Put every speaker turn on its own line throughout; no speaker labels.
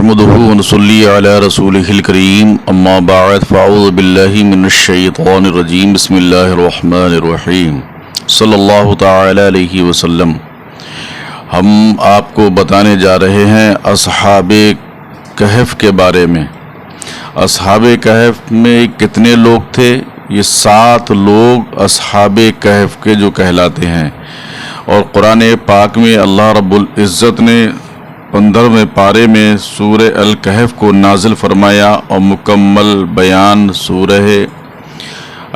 نحمده ونصلي على رسوله الكريم اما بعد فاعوذ بالله من الشیطان الرجیم بسم اللہ الرحمن الرحیم صلی اللہ تعالی علیہ وسلم۔ ہم آپ کو بتانے جا رہے ہیں اصحاب کہف کے بارے میں۔ اصحاب کہف میں کتنے لوگ تھے؟ یہ 7 لوگ اصحاب کہف کے جو کہلاتے ہیں، اور قرآن پاک میں اللہ رب العزت نے 15ویں پارے میں سورہ الکہف کو نازل فرمایا اور مکمل بیان سورہ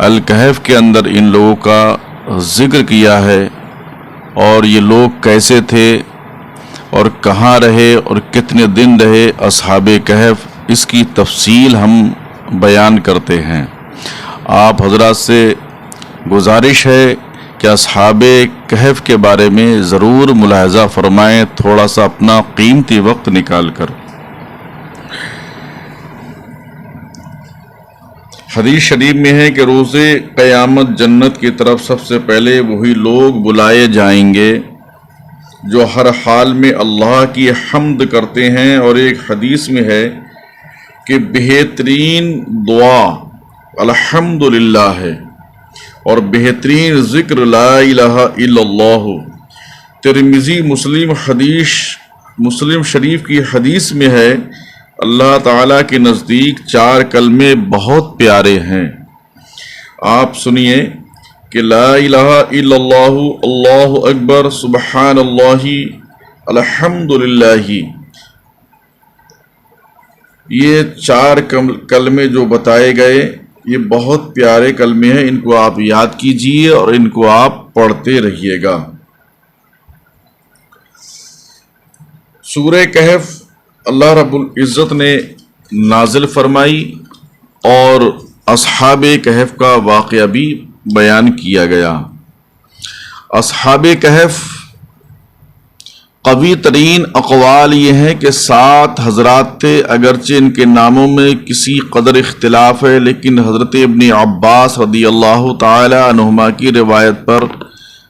الکہف کے اندر ان لوگوں کا ذکر کیا ہے، اور یہ لوگ کیسے تھے اور کہاں رہے اور کتنے دن رہے اصحاب کہف، اس کی تفصیل ہم بیان کرتے ہیں۔ آپ حضرات سے گزارش ہے کہ اصحاب کہف کے بارے میں ضرور ملاحظہ فرمائیں، تھوڑا سا اپنا قیمتی وقت نکال کر۔ حدیث شریف میں ہے کہ روز قیامت جنت کی طرف سب سے پہلے وہی لوگ بلائے جائیں گے جو ہر حال میں اللہ کی حمد کرتے ہیں، اور ایک حدیث میں ہے کہ بہترین دعا الحمدللہ ہے، اور بہترین ذکر لا الہ الا اللہ۔ ترمذی مسلم شریف کی حدیث میں ہے اللہ تعالیٰ کے نزدیک 4 کلمے بہت پیارے ہیں۔ آپ سنیے کہ لا الہ الا اللہ، اللہ اکبر، سبحان اللہ، الحمدللہ، یہ 4 کلمے جو بتائے گئے یہ بہت پیارے کلمے ہیں، ان کو آپ یاد کیجئے اور ان کو آپ پڑھتے رہیے گا۔ سورہ کہف اللہ رب العزت نے نازل فرمائی اور اصحاب کہف کا واقعہ بھی بیان کیا گیا۔ اصحاب کہف قوی ترین اقوال یہ ہیں کہ 7 حضرات تھے، اگرچہ ان کے ناموں میں کسی قدر اختلاف ہے، لیکن حضرت ابن عباس رضی اللہ تعالی عنہما کی روایت پر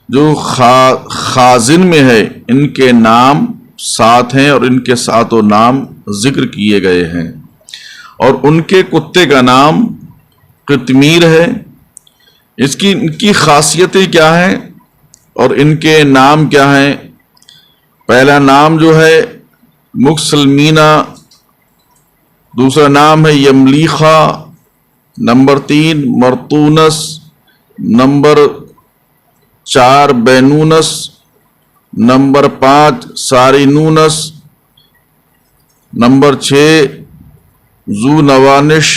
جو خازن میں ہے ان کے نام 7 ہیں، اور ان کے 7 نام ذکر کیے گئے ہیں، اور ان کے کتے کا نام قطمیر ہے۔ ان کی خاصیتیں کیا ہیں اور ان کے نام کیا ہیں؟ پہلا نام جو ہے مکسلمینہ، دوسرا نام ہے یملیخا، نمبر 3 مرتونس، نمبر 4 بینونس، نمبر 5 سارینونس، نمبر 6 ذو نوانش،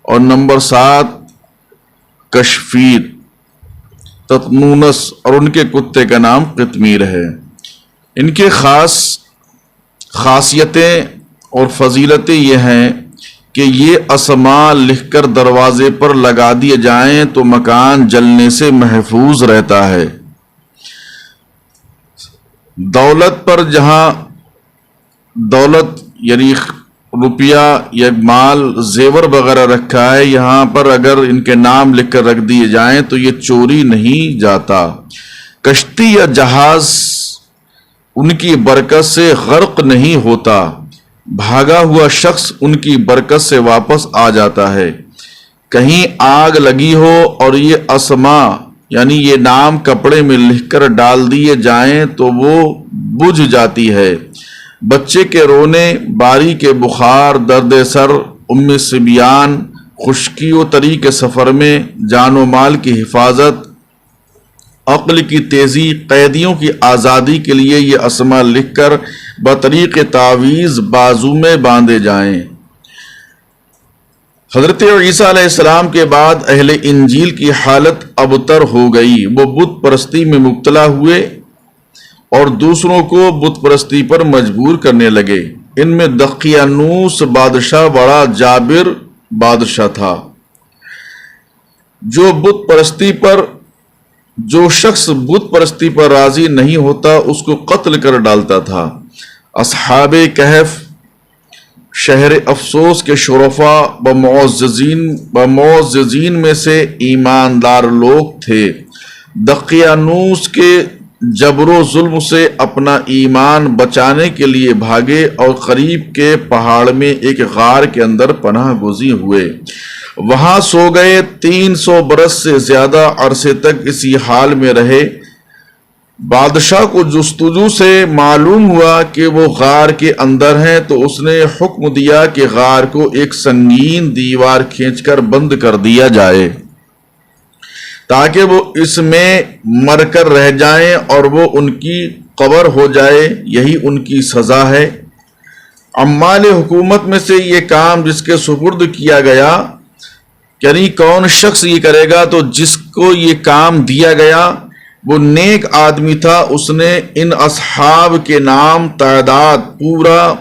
اور نمبر 7 کشفیر تتنونس، اور ان کے کتے کا نام قطمیر ہے۔ ان کے خاصیتیں اور فضیلتیں یہ ہیں کہ یہ اسماء لکھ کر دروازے پر لگا دیے جائیں تو مکان جلنے سے محفوظ رہتا ہے۔ دولت پر جہاں دولت یعنی روپیہ یا مال زیور وغیرہ رکھا ہے، یہاں پر اگر ان کے نام لکھ کر رکھ دیے جائیں تو یہ چوری نہیں جاتا۔ کشتی یا جہاز ان کی برکت سے غرق نہیں ہوتا، بھاگا ہوا شخص ان کی برکت سے واپس آ جاتا ہے۔ کہیں آگ لگی ہو اور یہ اسماء یعنی یہ نام کپڑے میں لکھ کر ڈال دیے جائیں تو وہ بجھ جاتی ہے۔ بچے کے رونے، باری کے بخار، درد سر، ام صبیان، خشکی و تری کے سفر میں، جان و مال کی حفاظت، عقل کی تیزی، قیدیوں کی آزادی کے لیے یہ اسماء لکھ کر بطریق تعویذ بازو میں باندھے جائیں۔ حضرت عیسیٰ علیہ السلام کے بعد اہل انجیل کی حالت ابتر ہو گئی، وہ بت پرستی میں مبتلا ہوئے اور دوسروں کو بت پرستی پر مجبور کرنے لگے۔ ان میں دقیانوس بادشاہ بڑا جابر بادشاہ تھا، جو شخص بت پرستی پر راضی نہیں ہوتا اس کو قتل کر ڈالتا تھا۔ اصحاب کہف شہر افسوس کے شرفاء و معززین میں سے ایماندار لوگ تھے۔ دقیانوس کے جبر و ظلم سے اپنا ایمان بچانے کے لیے بھاگے اور قریب کے پہاڑ میں ایک غار کے اندر پناہ گزین ہوئے۔ وہاں سو گئے، 300 برس سے زیادہ عرصے تک اسی حال میں رہے۔ بادشاہ کو جستجو سے معلوم ہوا کہ وہ غار کے اندر ہیں، تو اس نے حکم دیا کہ غار کو ایک سنگین دیوار کھینچ کر بند کر دیا جائے تاکہ وہ اس میں مر کر رہ جائیں اور وہ ان کی قبر ہو جائے، یہی ان کی سزا ہے۔ عمال حکومت میں سے یہ کام جس کے سپرد کیا گیا، یعنی کون شخص یہ کرے گا، تو جس کو یہ کام دیا گیا وہ نیک آدمی تھا۔ اس نے ان اصحاب کے نام، تعداد، پورا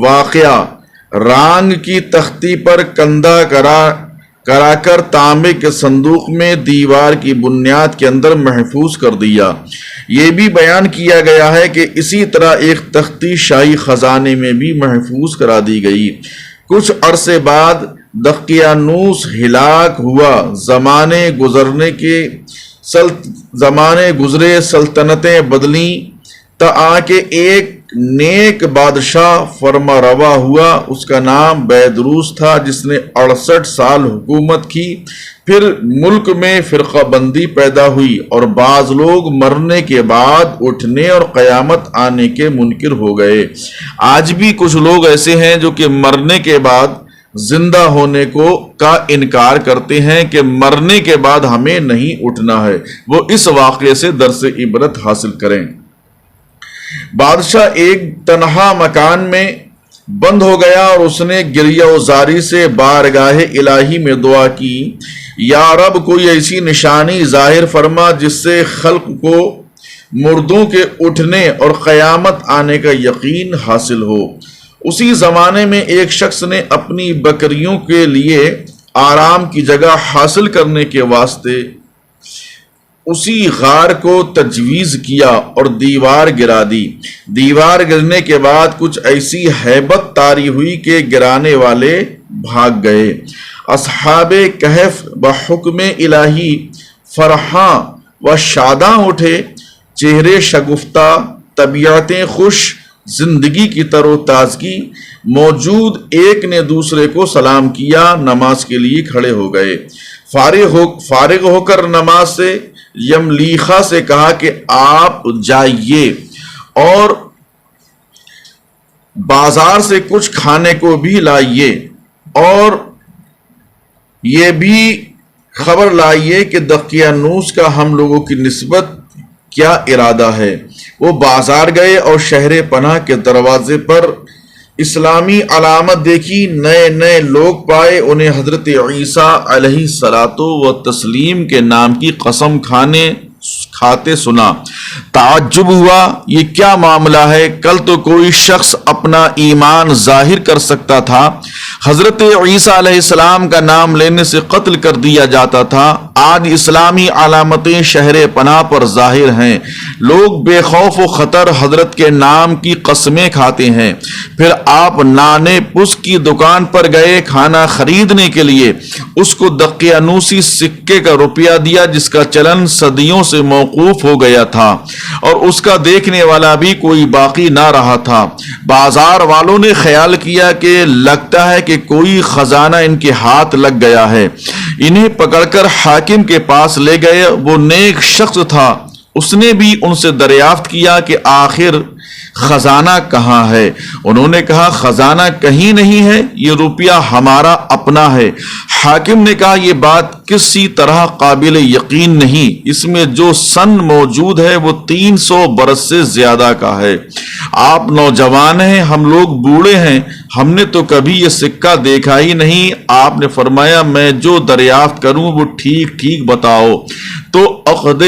واقعہ رانگ کی تختی پر کندہ کرا کر تانبے کے صندوق میں دیوار کی بنیاد کے اندر محفوظ کر دیا۔ یہ بھی بیان کیا گیا ہے کہ اسی طرح ایک تختی شاہی خزانے میں بھی محفوظ کرا دی گئی۔ کچھ عرصے بعد دقیانوس ہلاک ہوا۔ زمانے گزرے، سلطنتیں بدلیں، تا کہ ایک نیک بادشاہ فرما روا ہوا۔ اس کا نام بیدروس تھا، جس نے 68 سال حکومت کی۔ پھر ملک میں فرقہ بندی پیدا ہوئی اور بعض لوگ مرنے کے بعد اٹھنے اور قیامت آنے کے منکر ہو گئے۔ آج بھی کچھ لوگ ایسے ہیں جو کہ مرنے کے بعد زندہ ہونے کا انکار کرتے ہیں کہ مرنے کے بعد ہمیں نہیں اٹھنا ہے۔ وہ اس واقعے سے درس عبرت حاصل کریں۔ بادشاہ ایک تنہا مکان میں بند ہو گیا اور اس نے گریہ و زاری سے بارگاہ الہی میں دعا کی، یا رب کوئی ایسی نشانی ظاہر فرما جس سے خلق کو مردوں کے اٹھنے اور قیامت آنے کا یقین حاصل ہو۔ اسی زمانے میں ایک شخص نے اپنی بکریوں کے لیے آرام کی جگہ حاصل کرنے کے واسطے اسی غار کو تجویز کیا اور دیوار گرا دی۔ دیوار گرنے کے بعد کچھ ایسی ہیبت طاری ہوئی کہ گرانے والے بھاگ گئے۔ اصحاب کہف بحکم الہی فرحاں و شاداں اٹھے، چہرے شگفتہ، طبیعتیں خوش، زندگی کی تر و تازگی موجود۔ ایک نے دوسرے کو سلام کیا، نماز کے لیے کھڑے ہو گئے۔ فارغ ہو کر نماز سے یملیخا سے کہا کہ آپ جائیے اور بازار سے کچھ کھانے کو بھی لائیے، اور یہ بھی خبر لائیے کہ دقیانوس کا ہم لوگوں کی نسبت کیا ارادہ ہے۔ وہ بازار گئے اور شہر پناہ کے دروازے پر اسلامی علامت دیکھی، نئے لوگ پائے، انہیں حضرت عیسیٰ علیہ الصلاۃ والتسلیم کے نام کی قسم کھاتے سنا۔ تعجب ہوا، یہ کیا معاملہ ہے؟ کل تو کوئی شخص اپنا ایمان ظاہر کر سکتا تھا، حضرت عیسیٰ علیہ السلام کا نام لینے سے قتل کر دیا جاتا تھا، آج اسلامی علامتیں شہر پناہ پر ظاہر ہیں، لوگ بے خوف و خطر حضرت کے نام کی قسمیں کھاتے ہیں۔ پھر آپ نانے پس کی دکان پر گئے کھانا خریدنے کے لیے، اس کو دقیانوسی سکے کا روپیہ دیا جس کا چلن صدیوں سے موقوف ہو گیا تھا اور اس کا دیکھنے والا بھی کوئی باقی نہ رہا تھا۔ بازار والوں نے خیال کیا کہ لگتا ہے کہ کوئی خزانہ ان کے ہاتھ لگ گیا ہے، انہیں پکڑ کر حاکم کے پاس لے گئے۔ وہ نیک شخص تھا، اس نے بھی ان سے دریافت کیا کہ آخر خزانہ کہاں ہے؟ انہوں نے کہا خزانہ کہیں نہیں ہے، یہ روپیہ ہمارا اپنا ہے۔ حاکم نے کہا یہ بات کسی طرح قابل یقین نہیں، اس میں جو سن موجود ہے وہ 300 برس سے زیادہ کا ہے۔ آپ نوجوان ہیں، ہم لوگ بوڑھے ہیں، ہم نے تو کبھی یہ سکہ دیکھا ہی نہیں۔ آپ نے فرمایا میں جو دریافت کروں وہ ٹھیک بتاؤ تو عقد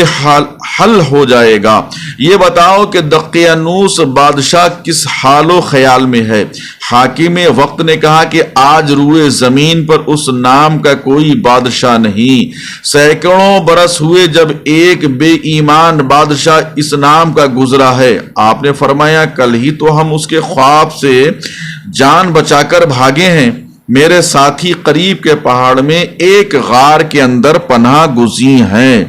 حل ہو جائے گا۔ یہ بتاؤ کہ دقیانوس بادشاہ کس حال و خیال میں ہے؟ حاکم وقت نے کہا کہ آج روئے زمین پر اس نام کا کوئی بادشاہ نہیں، سینکڑوں برس ہوئے جب ایک بے ایمان بادشاہ اس نام کا گزرا ہے۔ آپ نے فرمایا کل ہی تو ہم اس کے خواب سے جان بچا کر بھاگے ہیں، میرے ساتھی قریب کے پہاڑ میں ایک غار کے اندر پناہ گزین ہیں۔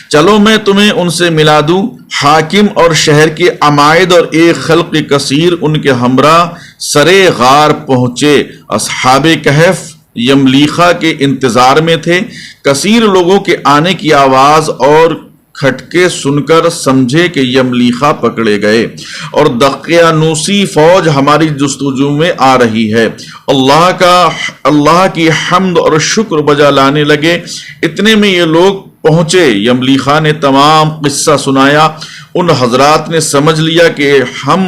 چلو میں تمہیں ان سے ملا دوں۔ حاکم اور شہر کے عمائد اور ایک خلق کثیر ان کے ہمراہ سرے غار پہنچے۔ اصحاب کہف یملیخا کے انتظار میں تھے۔ کثیر لوگوں کے آنے کی آواز اور کھٹکے سن کر سمجھے کہ یملیخا پکڑے گئے اور دقیانوسی فوج ہماری جستجو میں آ رہی ہے۔ اللہ کی حمد اور شکر بجا لانے لگے۔ اتنے میں یہ لوگ پہنچے۔ یملیخا نے تمام قصہ سنایا۔ ان حضرات نے سمجھ لیا کہ ہم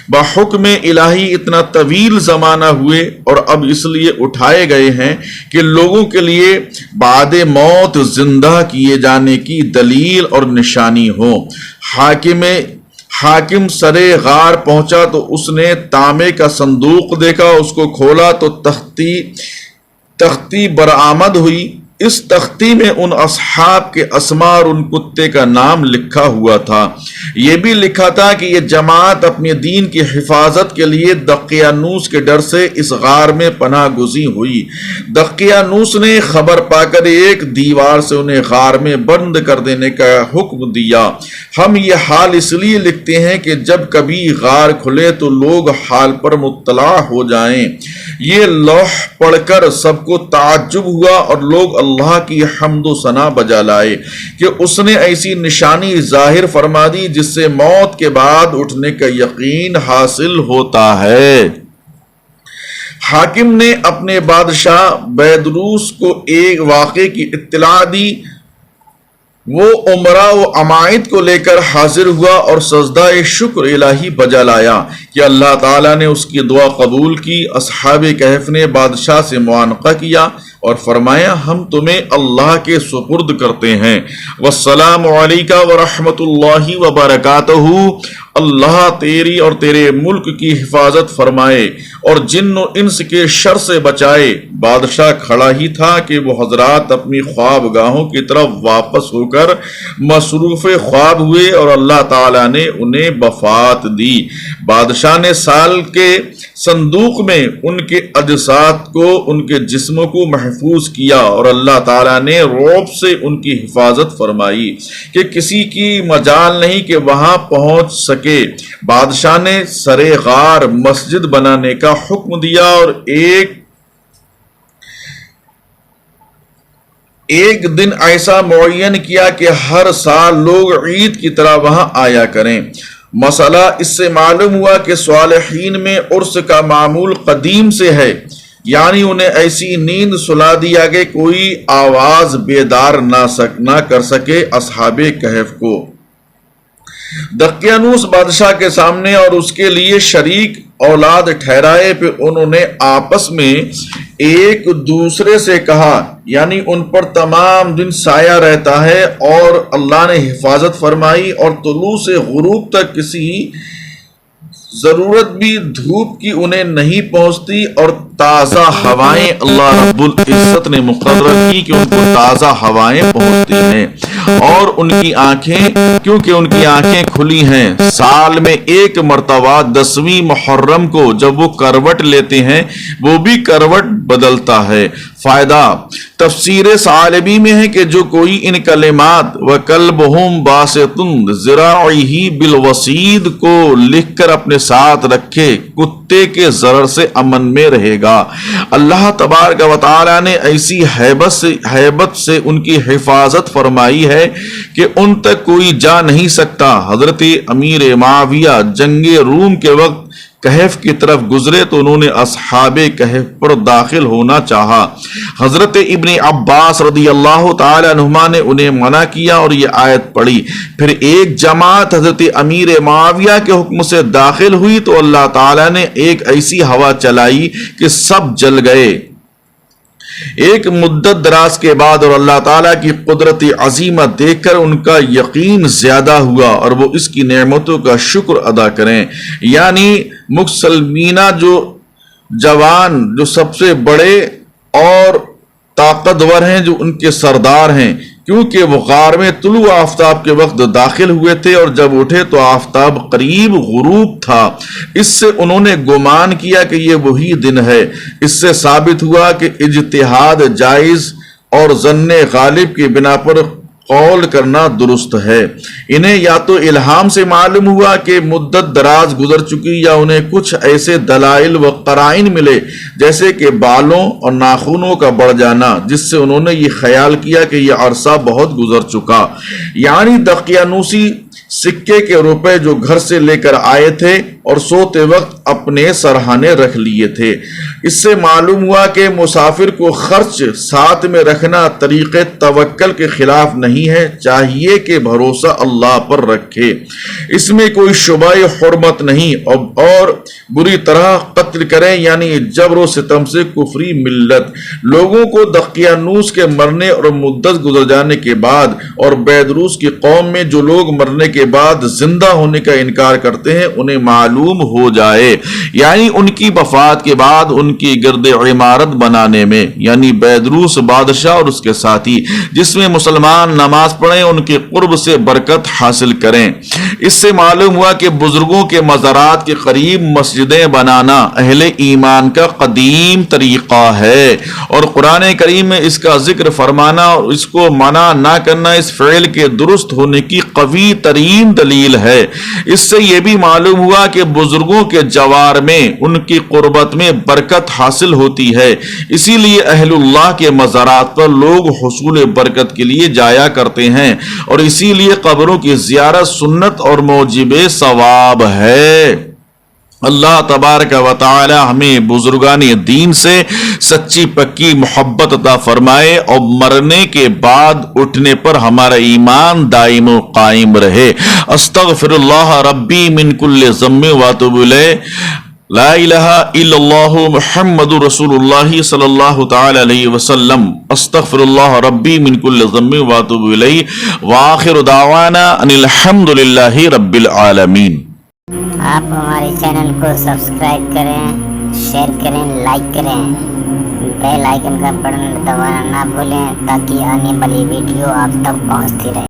بحکم الہی اتنا طویل زمانہ ہوئے اور اب اس لیے اٹھائے گئے ہیں کہ لوگوں کے لیے بعد موت زندہ کیے جانے کی دلیل اور نشانی ہو۔ حاکم سرے غار پہنچا تو اس نے تانبے کا صندوق دیکھا، اس کو کھولا تو تختی برآمد ہوئی۔ اس تختی میں ان اصحاب کے اسماء اور ان کتے کا نام لکھا ہوا تھا۔ یہ بھی لکھا تھا کہ یہ جماعت اپنے دین کی حفاظت کے لیے دقیانوس کے ڈر سے اس غار میں پناہ گزین ہوئی۔ دقیانوس نے خبر پا کر ایک دیوار سے انہیں غار میں بند کر دینے کا حکم دیا۔ ہم یہ حال اس لیے لکھتے ہیں کہ جب کبھی غار کھلے تو لوگ حال پر مطلع ہو جائیں۔ یہ لوح پڑھ کر سب کو تعجب ہوا اور لوگ اللہ کی حمد و ثنا بجا لائے کہ اس نے ایسی نشانی ظاہر فرما دی جس سے موت کے بعد اٹھنے کا یقین حاصل ہوتا ہے۔ حاکم نے اپنے بادشاہ بیدروس کو ایک واقعے کی اطلاع دی۔ وہ عمرہ و عمائد کو لے کر حاضر ہوا اور سجدہ شکر الہی بجا لایا کہ اللہ تعالیٰ نے اس کی دعا قبول کی۔ اصحاب کہف نے بادشاہ سے معانقہ کیا اور فرمایا ہم تمہیں اللہ کے سپرد کرتے ہیں۔ والسلام علیکہ ورحمۃ اللہ وبرکاتہ۔ اللہ تیری اور تیرے ملک کی حفاظت فرمائے اور جن و انس کے شر سے بچائے۔ بادشاہ کھڑا ہی تھا کہ وہ حضرات اپنی خواب گاہوں کی طرف واپس ہو کر مصروف خواب ہوئے اور اللہ تعالیٰ نے انہیں وفات دی۔ بادشاہ نے سال کے صندوق میں ان کے اجساد کو، ان کے جسموں کو محفوظ کیا اور اللہ تعالیٰ نے رعب سے ان کی حفاظت فرمائی کہ کسی کی مجال نہیں کہ وہاں پہنچ سکے۔ بادشاہ نے سرے غار مسجد بنانے کا حکم دیا اور ایک دن ایسا معین کیا کہ ہر سال لوگ عید کی طرح وہاں آیا کریں۔ مسئلہ اس سے معلوم ہوا کہ صالحین میں عرس کا معمول قدیم سے ہے، یعنی انہیں ایسی نیند سلا دیا کہ کوئی آواز بیدار نہ کر سکے اصحاب کہف کو۔ دقیانوس بادشاہ کے سامنے اور اس کے لیے شریک اولاد ٹھہرائے، پھر انہوں نے آپس میں ایک دوسرے سے کہا، یعنی ان پر تمام دن سایہ رہتا ہے اور اللہ نے حفاظت فرمائی اور طلوع سے غروب تک کسی ضرورت بھی دھوپ کی انہیں نہیں پہنچتی اور تازہ ہوائیں اللہ رب العزت نے مقرر کی کہ ان کو تازہ ہوائیں پہنچتی ہیں اور ان کی آنکھیں، کیونکہ ان کی آنکھیں کھلی ہیں۔ سال میں ایک مرتبہ 10ویں محرم کو جب وہ کروٹ لیتے ہیں وہ بھی کروٹ بدلتا ہے۔ فائدہ تفسیر ثعلبی میں ہے کہ جو کوئی ان کلمات وَكَلْبُهُمْ بَاسِطٌ ذِرَاعِهِ بِالْوَصِيدِ کو لکھ کر اپنے ساتھ رکھے، کتے کے ضرر سے امن میں رہے گا۔ اللہ تبارک و تعالی نے ایسی ہیبت سے ان کی حفاظت فرمائی ہے کہ ان تک کوئی جا نہیں سکتا۔ حضرت امیر معاویہ جنگ روم کے وقت کہف کی طرف گزرے تو انہوں نے اصحاب کہف پر داخل ہونا چاہا۔ حضرت ابن عباس رضی اللہ تعالی عنہما نے انہیں منع کیا اور یہ آیت پڑھی۔ پھر ایک جماعت حضرت امیر معاویہ کے حکم سے داخل ہوئی تو اللہ تعالی نے ایک ایسی ہوا چلائی کہ سب جل گئے۔ ایک مدت دراز کے بعد اور اللہ تعالیٰ کی قدرت عظیمہ دیکھ کر ان کا یقین زیادہ ہوا اور وہ اس کی نعمتوں کا شکر ادا کریں، یعنی مسلمینہ جو جوان جو سب سے بڑے اور طاقتور ہیں، جو ان کے سردار ہیں، کیونکہ وہ غار میں طلوع آفتاب کے وقت داخل ہوئے تھے اور جب اٹھے تو آفتاب قریب غروب تھا۔ اس سے انہوں نے گمان کیا کہ یہ وہی دن ہے۔ اس سے ثابت ہوا کہ اجتہاد جائز اور ظن غالب کی بنا پر قول کرنا درست ہے۔ انہیں یا تو الہام سے معلوم ہوا کہ مدت دراز گزر چکی، یا انہیں کچھ ایسے دلائل و قرائن ملے جیسے کہ بالوں اور ناخنوں کا بڑھ جانا، جس سے انہوں نے یہ خیال کیا کہ یہ عرصہ بہت گزر چکا۔ یعنی دقیانوسی سکے کے روپے جو گھر سے لے کر آئے تھے اور سوتے وقت اپنے سرہانے رکھ لیے تھے۔ اس سے معلوم ہوا کہ مسافر کو خرچ ساتھ میں رکھنا طریقے توکل کے خلاف نہیں ہے، چاہیے کہ بھروسہ اللہ پر رکھے، اس میں کوئی شبہ حرمت نہیں، اور بری طرح قتل کریں، یعنی جبر و ستم سے کفری ملت۔ لوگوں کو دقیانوس کے مرنے اور مدت گزر جانے کے بعد، اور بیدروس کی قوم میں جو لوگ مرنے کے بعد زندہ ہونے کا انکار کرتے ہیں، انہیں معلوم ہو جائے، یعنی ان کی وفات کے بعد ان کی گرد عمارت بنانے میں، یعنی بیدروس بادشاہ اور اس کے ساتھی جس میں مسلمان نماز پڑھیں، ان کے قرب سے برکت حاصل کریں۔ اس سے معلوم ہوا کہ بزرگوں کے مزارات کے قریب مسجدیں بنانا اہل ایمان کا قدیم طریقہ ہے، اور قرآن کریم میں اس کا ذکر فرمانا اور اس کو منع نہ کرنا اس فعل کے درست ہونے کی قوی ترین دلیل ہے۔ اس سے یہ بھی معلوم ہوا کہ بزرگوں کے جوار میں ان کی قربت میں برکت حاصل ہوتی ہے، اسی لیے اہل اللہ کے مزارات پر لوگ حصول برکت کے لیے جایا کرتے ہیں، اور اسی لیے قبروں کی زیارت سنت اور موجب ثواب ہے۔ اللہ تبارک و تعالی ہمیں بزرگان دین سے سچی پکی محبت عطا فرمائے، اور مرنے کے بعد اٹھنے پر ہمارا ایمان دائم و قائم رہے۔ استغفر اللہ ربی من کل ذنب واتوب الیہ، لا الہ الا اللہ محمد رسول اللہ صلی اللہ تعالی علیہ وسلم، استغفر اللہ ربی من کل ذنب واتوب الیہ، وآخر دعوانا ان الحمد للہ رب العالمین۔
آپ ہمارے چینل کو سبسکرائب کریں، شیئر کریں، لائک کریں، بیل آئیکن کا بٹن دبانا نہ بھولیں تاکہ آنے والی ویڈیو آپ تک پہنچتی رہے۔